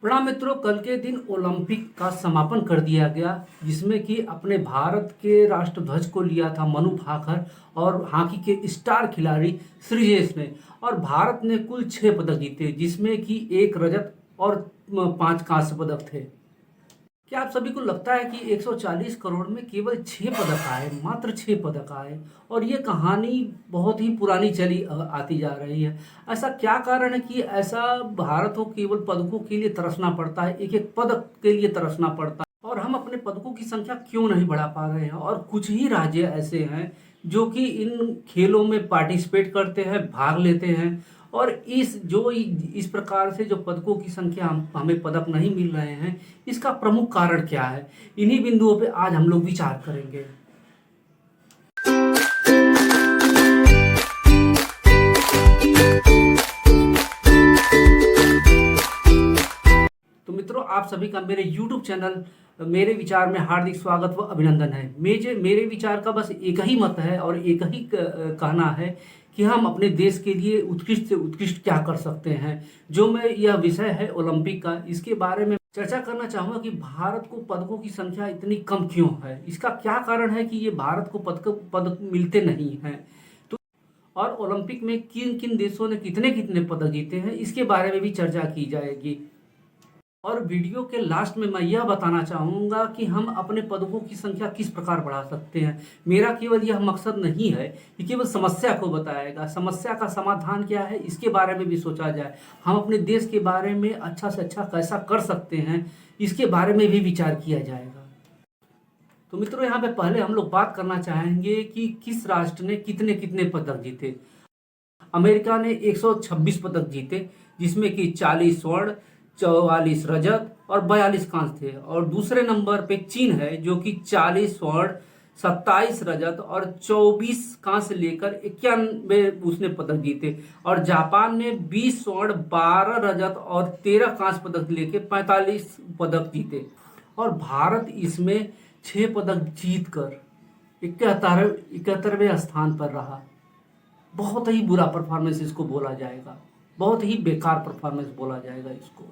प्रणाम मित्रों, कल के दिन ओलंपिक का समापन कर दिया गया, जिसमें कि अपने भारत के राष्ट्रध्वज को लिया था मनु भाकर और हॉकी के स्टार खिलाड़ी श्रीजेश ने। और भारत ने कुल 6 पदक जीते, जिसमें कि 1 रजत और 5 कांस्य पदक थे। क्या आप सभी को लगता है कि 140 करोड़ में केवल 6 पदक आए, मात्र 6 पदक आए? और ये कहानी बहुत ही पुरानी चली आती जा रही है। ऐसा क्या कारण है कि ऐसा भारत को केवल पदकों के लिए तरसना पड़ता है, एक एक पदक के लिए तरसना पड़ता है, और हम अपने पदकों की संख्या क्यों नहीं बढ़ा पा रहे हैं? और कुछ ही राज्य ऐसे हैं जो कि इन खेलों में पार्टिसिपेट करते हैं, भाग लेते हैं, और इस प्रकार से जो पदकों की संख्या हमें पदक नहीं मिल रहे हैं, इसका प्रमुख कारण क्या है? इन्हीं बिंदुओं पे आज हम लोग विचार करेंगे। तो मित्रों, आप सभी का मेरे YouTube चैनल मेरे विचार में हार्दिक स्वागत व अभिनंदन है। मेरे विचार का बस एक ही मत है और एक ही कहना है कि हम अपने देश के लिए उत्कृष्ट से उत्कृष्ट क्या कर सकते हैं। यह विषय है ओलंपिक का, इसके बारे में चर्चा करना चाहूँगा कि भारत को पदकों की संख्या इतनी कम क्यों है, इसका क्या कारण है कि ये भारत को पदक मिलते नहीं हैं। तो और ओलंपिक में किन किन देशों ने कितने कितने पदक जीते हैं, इसके बारे में भी चर्चा की जाएगी। और वीडियो के लास्ट में मैं यह बताना चाहूँगा कि हम अपने पदकों की संख्या किस प्रकार बढ़ा सकते हैं। मेरा केवल यह मकसद नहीं है कि केवल समस्या को बताएगा, समस्या का समाधान क्या है इसके बारे में भी सोचा जाए। हम अपने देश के बारे में अच्छा से अच्छा कैसा कर सकते हैं, इसके बारे में भी विचार किया जाएगा। तो मित्रों, यहाँ पे पहले हम लोग बात करना चाहेंगे कि किस राष्ट्र ने कितने कितने पदक जीते। अमेरिका ने 126 पदक जीते, जिसमें कि 40 स्वर्ण, 44 रजत और 42 कांस्य थे। और दूसरे नंबर पे चीन है, जो कि 40 स्वर्ण, 27 रजत और 24 कांस्य लेकर 91 उसने पदक जीते। और जापान ने 20 स्वर्ण, 12 रजत और 13 कांस्य पदक लेकर 45 पदक जीते। और भारत इसमें 6 पदक जीतकर 71वें स्थान पर रहा। बहुत ही बुरा परफॉर्मेंस इसको बोला जाएगा, बहुत ही बेकार परफॉर्मेंस बोला जाएगा इसको।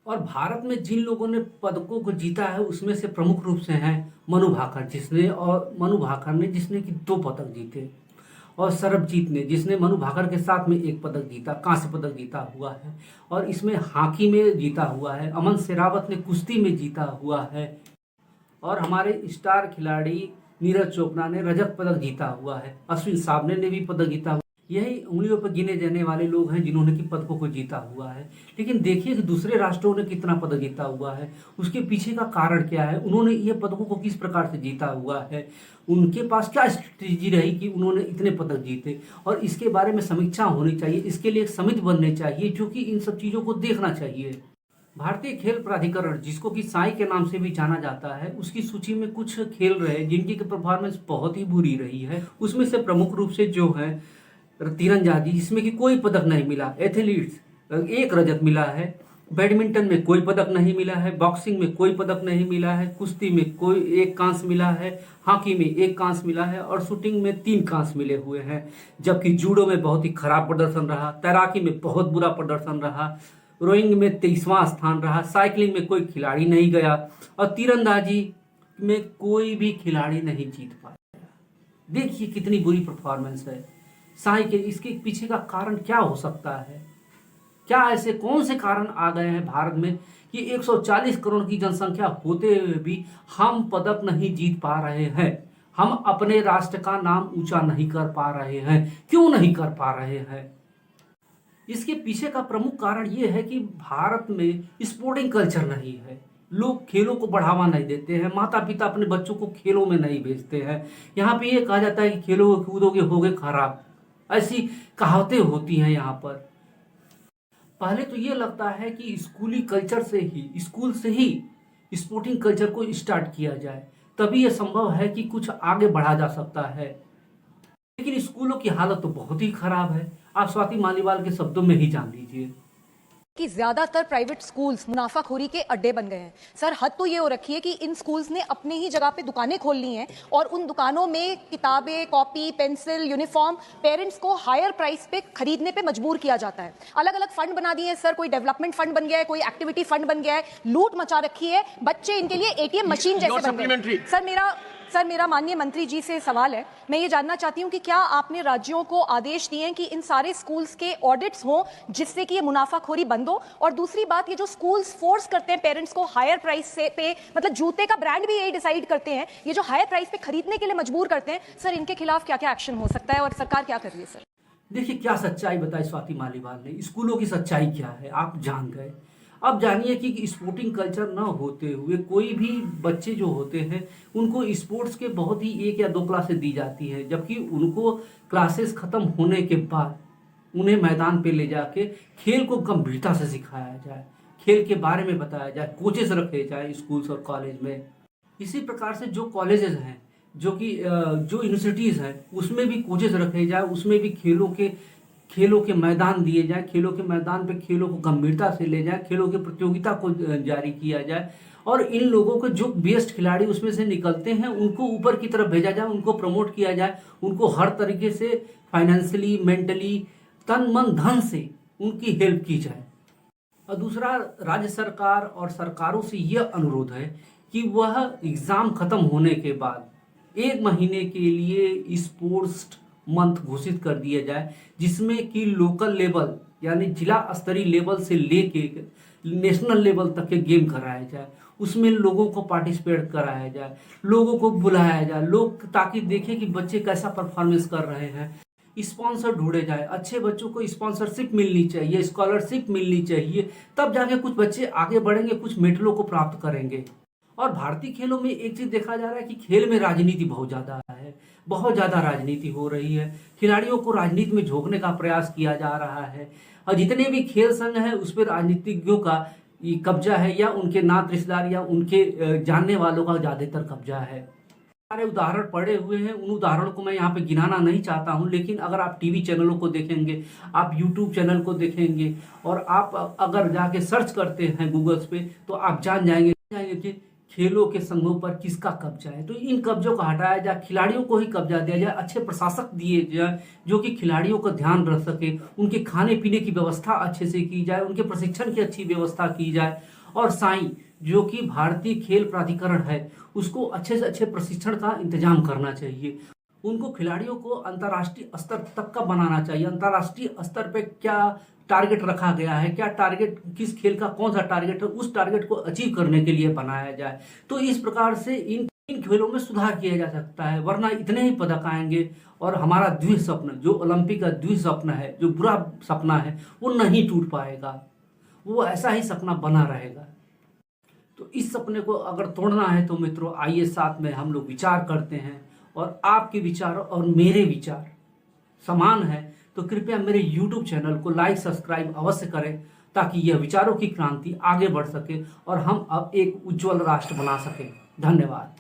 और भारत में जिन लोगों ने पदकों को जीता है, उसमें से प्रमुख रूप से हैं मनु भाकर जिसने कि 2 पदक जीते, और सरबजीत ने, जिसने मनु भाकर के साथ में 1 पदक जीता, कांस्य पदक जीता हुआ है। और इसमें हॉकी में जीता हुआ है। अमन शेरावत ने कुश्ती में जीता हुआ है। और हमारे स्टार खिलाड़ी नीरज चोपड़ा ने रजत पदक जीता हुआ है। अश्विन साबने ने भी पदक जीता हुआ। यही उंगलियों पर गिने जाने वाले लोग हैं जिन्होंने कि पदकों को जीता हुआ है। लेकिन देखिए कि दूसरे राष्ट्रों ने कितना पदक जीता हुआ है, उसके पीछे का कारण क्या है, उन्होंने ये पदकों को किस प्रकार से जीता हुआ है, उनके पास क्या स्ट्रेटेजी रही कि उन्होंने इतने पदक जीते। और इसके बारे में समीक्षा होनी चाहिए, इसके लिए एक समिति बननी चाहिए जो कि इन सब चीज़ों को देखना चाहिए। भारतीय खेल प्राधिकरण, जिसको कि साई के नाम से भी जाना जाता है, उसकी सूची में कुछ खेल रहे जिनकी परफॉर्मेंस बहुत ही बुरी रही है। उसमें से प्रमुख रूप से जो है तीरंदाजी, जिसमें कि कोई पदक नहीं मिला। एथलीट्स 1 रजत मिला है। बैडमिंटन में कोई पदक नहीं मिला है। बॉक्सिंग में कोई पदक नहीं मिला है। कुश्ती में कोई 1 कांस्य मिला है। हॉकी में 1 कांस्य मिला है। और शूटिंग में 3 कांस्य मिले हुए हैं। जबकि जूडो में बहुत ही खराब प्रदर्शन रहा। तैराकी में बहुत बुरा प्रदर्शन रहा। रोइंग में 23वां स्थान रहा। साइकिलिंग में कोई खिलाड़ी नहीं गया। और तीरंदाजी में कोई भी खिलाड़ी नहीं जीत पाया। देखिए कितनी बुरी परफॉर्मेंस है साई के। इसके पीछे का कारण क्या हो सकता है? क्या ऐसे कौन से कारण आ गए हैं भारत में कि 140 करोड़ की जनसंख्या होते हुए भी हम पदक नहीं जीत पा रहे हैं? हम अपने राष्ट्र का नाम ऊंचा नहीं कर पा रहे हैं। क्यों नहीं कर पा रहे हैं? इसके पीछे का प्रमुख कारण यह है कि भारत में स्पोर्टिंग कल्चर नहीं है। लोग खेलों को बढ़ावा नहीं देते हैं। माता पिता अपने बच्चों को खेलों में नहीं भेजते हैं। यहाँ पे ये कहा जाता है कि खेलोगे कूदोगे होगे खराब, ऐसी कहावतें होती हैं यहाँ पर। पहले तो ये लगता है कि स्कूली कल्चर से ही, स्कूल से ही स्पोर्टिंग कल्चर को स्टार्ट किया जाए, तभी यह संभव है कि कुछ आगे बढ़ा जा सकता है। लेकिन स्कूलों की हालत तो बहुत ही खराब है। आप स्वाति मालीवाल के शब्दों में ही जान लीजिए। कि ज्यादातर प्राइवेट स्कूल्स मुनाफाखोरी के अड्डे बन गए हैं। सर, हद तो ये हो रखी है कि इन स्कूल्स ने अपने ही जगह पे दुकानें खोल ली हैं और उन दुकानों में किताबें, कॉपी, पेंसिल, यूनिफॉर्म पेरेंट्स को हायर प्राइस पे खरीदने पे मजबूर किया जाता है। अलग अलग फंड बना दिए हैं सर, कोई डेवलपमेंट फंड बन गया है, कोई एक्टिविटी फंड बन गया है, लूट मचा रखी है, बच्चे इनके लिए एटीएम मशीन जैसे बन गए। सर मेरा माननीय मंत्री जी से सवाल है, मैं ये जानना चाहती हूँ कि क्या आपने राज्यों को आदेश दिए हैं कि इन सारे स्कूल्स के ऑडिट्स हों जिससे कि ये मुनाफाखोरी बंद हो? और दूसरी बात, ये जो स्कूल्स फोर्स करते हैं पेरेंट्स को हायर प्राइस से पे, मतलब जूते का ब्रांड भी यही डिसाइड करते हैं, ये जो हायर प्राइस पे खरीदने के लिए मजबूर करते हैं, सर इनके खिलाफ क्या क्या एक्शन हो सकता है और सरकार क्या कर रही है? सर देखिए, क्या सच्चाई बताई स्वाति मालीवाल ने, स्कूलों की सच्चाई क्या है आप जान गए। अब जानिए कि स्पोर्टिंग कल्चर न होते हुए कोई भी बच्चे जो होते हैं उनको स्पोर्ट्स के बहुत ही 1 या 2 क्लासेस दी जाती है, जबकि उनको क्लासेस खत्म होने के बाद उन्हें मैदान पे ले जाके खेल को गंभीरता से सिखाया जाए, खेल के बारे में बताया जाए, कोचेस रखे जाए स्कूल्स और कॉलेज में। इसी प्रकार से जो कॉलेजेस हैं, जो यूनिवर्सिटीज़ हैं, उसमें भी कोचेस रखे जाए, उसमें भी खेलों के मैदान दिए जाए, खेलों के मैदान पे खेलों को गंभीरता से ले जाए, खेलों की प्रतियोगिता को जारी किया जाए और इन लोगों को जो बेस्ट खिलाड़ी उसमें से निकलते हैं उनको ऊपर की तरफ भेजा जाए, उनको प्रमोट किया जाए, उनको हर तरीके से फाइनेंशियली, मेंटली, तन मन धन से उनकी हेल्प की जाए। और दूसरा, राज्य सरकार और सरकारों से यह अनुरोध है कि वह एग्ज़ाम खत्म होने के बाद 1 महीने के लिए स्पोर्ट्स मंथ घोषित कर दिया जाए, जिसमें कि लोकल लेवल यानी जिला स्तरीय लेवल से लेके नेशनल लेवल तक के गेम कराया जाए, उसमें लोगों को पार्टिसिपेट कराया जाए, लोगों को बुलाया जाए, लोग ताकि देखें कि बच्चे कैसा परफॉर्मेंस कर रहे हैं। स्पॉन्सर ढूंढे जाए, अच्छे बच्चों को स्पॉन्सरशिप मिलनी चाहिए, स्कॉलरशिप मिलनी चाहिए, तब जाके कुछ बच्चे आगे बढ़ेंगे, कुछ मेडलों को प्राप्त करेंगे। और भारतीय खेलों में एक चीज देखा जा रहा है कि खेल में राजनीति बहुत ज्यादा है, बहुत ज्यादा राजनीति हो रही है, खिलाड़ियों को राजनीति में झोंकने का प्रयास किया जा रहा है और जितने भी खेल संघ हैं उस पर राजनीतिज्ञों का कब्जा है या उनके नात रिश्तेदार या उनके जानने वालों का ज्यादातर कब्जा है। सारे उदाहरण पड़े हुए हैं, उन उदाहरणों को मैं यहाँ पे गिनाना नहीं चाहता हूँ, लेकिन अगर आप टीवी चैनलों को देखेंगे, आप यूट्यूब चैनल को देखेंगे और आप अगर जाके सर्च करते हैं गूगल्स पे तो आप जान जाएंगे कि खेलों के संघों पर किसका कब्जा है। तो इन कब्जों को हटाया जाए, खिलाड़ियों को ही कब्जा दिया जाए, अच्छे प्रशासक दिए जाए जो कि खिलाड़ियों का ध्यान रख सके, उनके खाने पीने की व्यवस्था अच्छे से की जाए, उनके प्रशिक्षण की अच्छी व्यवस्था की जाए और साई जो कि भारतीय खेल प्राधिकरण है उसको अच्छे से अच्छे प्रशिक्षण का इंतजाम करना चाहिए। उनको खिलाड़ियों को अंतर्राष्ट्रीय स्तर तक का बनाना चाहिए, अंतर्राष्ट्रीय स्तर पे क्या टारगेट रखा गया है, क्या टारगेट, किस खेल का कौन सा टारगेट है, उस टारगेट को अचीव करने के लिए बनाया जाए। तो इस प्रकार से इन खेलों में सुधार किया जा सकता है, वरना इतने ही पदक आएंगे और हमारा द्विज स्वप्न, जो ओलंपिक का द्विज स्वप्न है, जो बुरा सपना है, वो नहीं टूट पाएगा, वो ऐसा ही सपना बना रहेगा। तो इस सपने को अगर तोड़ना है तो मित्रों आइए साथ में हम लोग विचार करते हैं और आपके विचार और मेरे विचार समान है तो कृपया मेरे YouTube चैनल को लाइक सब्सक्राइब अवश्य करें ताकि यह विचारों की क्रांति आगे बढ़ सके और हम अब एक उज्जवल राष्ट्र बना सकें। धन्यवाद।